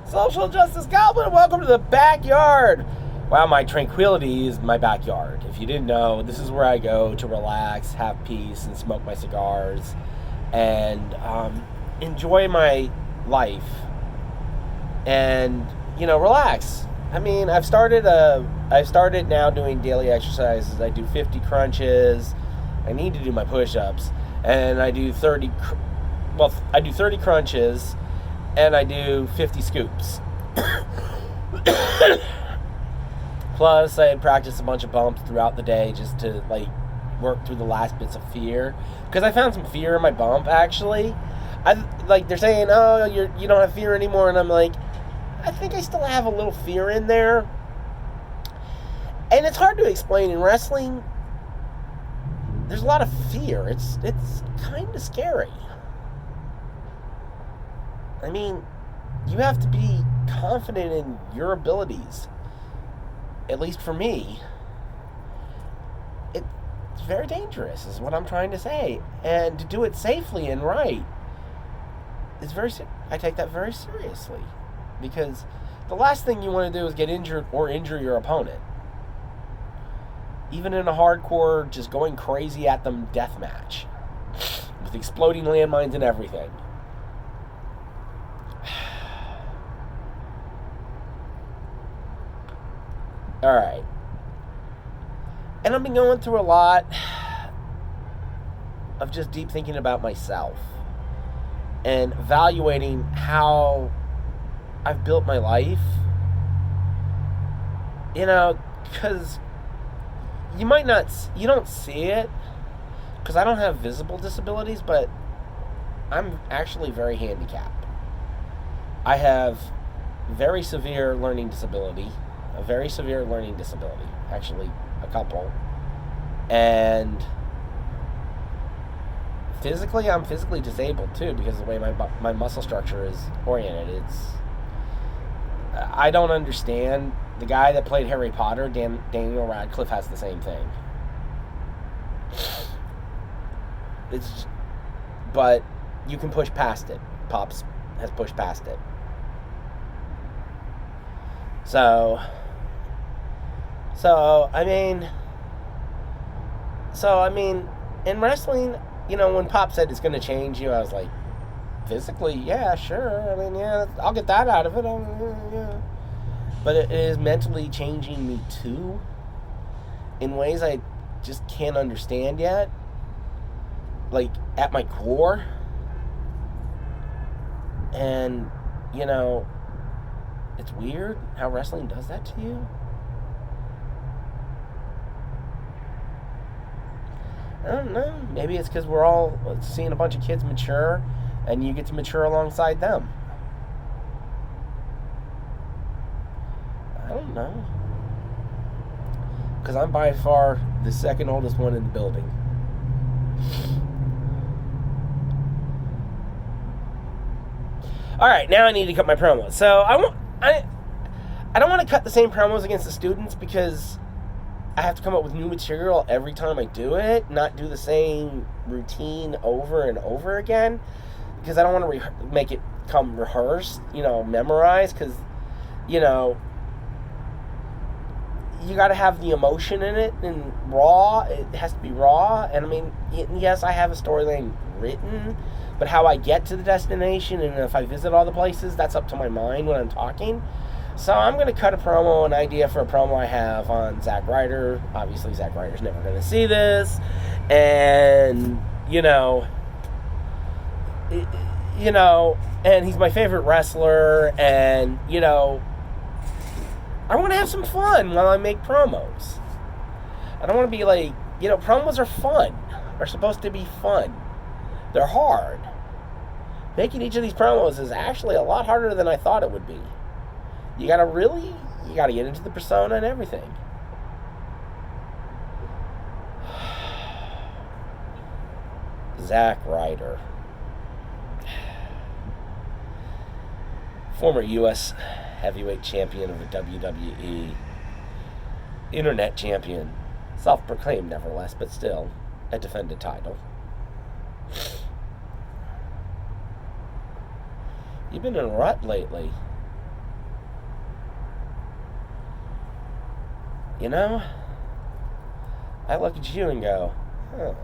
Social Justice Goblin, welcome to the backyard. Wow, my tranquility is my backyard. If you didn't know, this is where I go to relax, have peace, and smoke my cigars, and enjoy my life, and, relax. I mean, I've started now doing daily exercises. I do 50 crunches. I need to do my push-ups, and I do 30 crunches, and I do 50 scoops. Plus, I practice a bunch of bumps throughout the day just to, work through the last bits of fear. Because I found some fear in my bump, actually. They're saying, oh, you don't have fear anymore, and I'm like, I think I still have a little fear in there. And it's hard to explain. In wrestling, there's a lot of fear. It's kind of scary. I mean, you have to be confident in your abilities. At least for me. It's very dangerous, is what I'm trying to say. And to do it safely and right is I take that very seriously. Because the last thing you want to do is get injured or injure your opponent. Even in a hardcore, just going crazy at them death match. With exploding landmines and everything. Alright. And I've been going through a lot of just deep thinking about myself. And evaluating how I've built my life. Because you don't see it. Because I don't have visible disabilities, but I'm actually very handicapped. I have very severe learning disability. A very severe learning disability. Actually, a couple. And physically, I'm physically disabled too, because of the way my muscle structure is oriented. I don't understand. The guy that played Harry Potter, Daniel Radcliffe, has the same thing. But you can push past it. Pops has pushed past it. So I mean, in wrestling, when Pop said it's going to change you, I was like, physically, yeah, sure. I mean, yeah, I'll get that out of it. Yeah. But it is mentally changing me too, in ways I just can't understand yet. At my core. And, it's weird how wrestling does that to you. I don't know. Maybe it's because we're all seeing a bunch of kids mature, and you get to mature alongside them. I don't know. Because I'm by far the second oldest one in the building. Alright, now I need to cut my promos. So I don't want to cut the same promos against the students, because I have to come up with new material every time I do it, not do the same routine over and over again, because I don't want to make it come rehearsed, memorized, because, you got to have the emotion in it, and raw. It has to be raw. And I mean, yes, I have a storyline written, but how I get to the destination, and if I visit all the places, that's up to my mind when I'm talking. So I'm going to cut an idea for a promo I have on Zach Ryder. Obviously, Zach Ryder's never going to see this. And, and he's my favorite wrestler. And, I want to have some fun while I make promos. I don't want to be promos are fun. They're supposed to be fun. They're hard. Making each of these promos is actually a lot harder than I thought it would be. You gotta get into the persona and everything. Zach Ryder. Former U.S. heavyweight champion of the WWE. Internet champion. Self-proclaimed, nevertheless, but still a defended title. You've been in a rut lately. You know, I look at you and go, huh.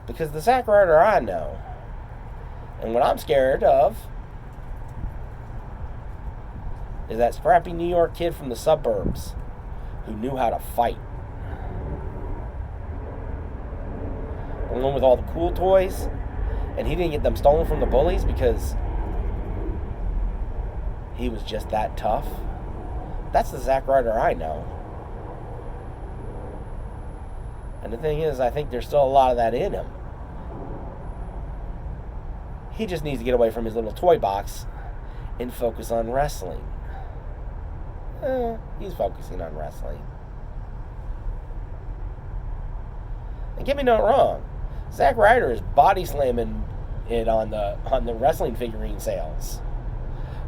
Because the Zach Ryder I know, and what I'm scared of, is that scrappy New York kid from the suburbs who knew how to fight. The one with all the cool toys, and he didn't get them stolen from the bullies because he was just that tough. That's the Zach Ryder I know. And the thing is, I think there's still a lot of that in him. He just needs to get away from his little toy box and focus on wrestling. He's focusing on wrestling. And get me not wrong, Zach Ryder is body slamming it on the wrestling figurine sales.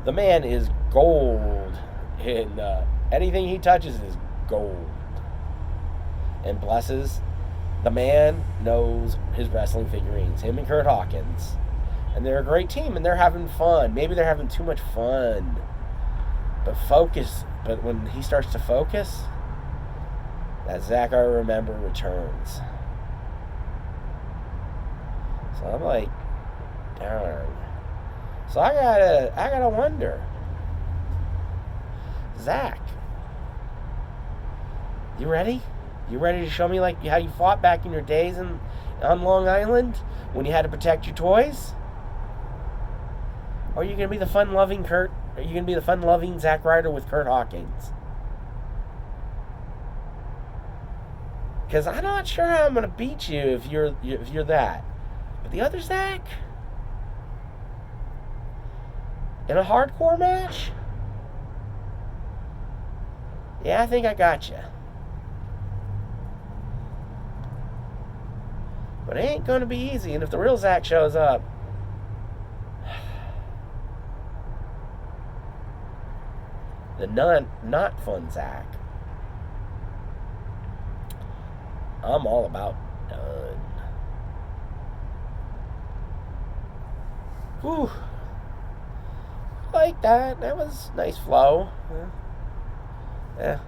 The man is gold. And anything he touches is gold. And blesses, the man knows his wrestling figurines. Him and Kurt Hawkins. And they're a great team, and they're having fun. Maybe they're having too much fun. But when he starts to focus, that Zach I remember returns. So I'm like, darn. So I gotta wonder, Zach, you ready? You ready to show me like how you fought back in your days on Long Island when you had to protect your toys? Or are you gonna be the fun-loving Kurt? Are you gonna be the fun-loving Zach Ryder with Kurt Hawkins? Because I'm not sure how I'm gonna beat you if you're that. But the other Zach, in a hardcore match, yeah, I think I got you. But it ain't gonna be easy. And if the real Zach shows up, the not fun Zach, I'm all about done. Whew. Like that. That was nice flow. Yeah.